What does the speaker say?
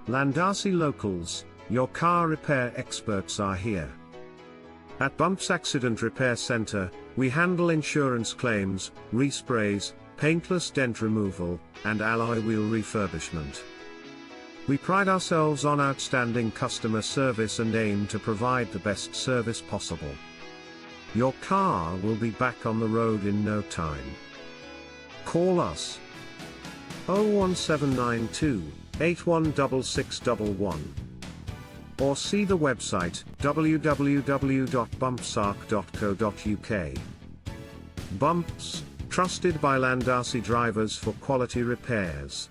Llandarcy locals, your car repair experts are here. At Bumps Accident Repair Center, we handle insurance claims, resprays, paintless dent removal, and alloy wheel refurbishment. We pride ourselves on outstanding customer service and aim to provide the best service possible. Your car will be back on the road in no time. Call us 01792 816611 or see the website www.bumpsarc.co.uk. Bumps, trusted by Llandarcy drivers for quality repairs.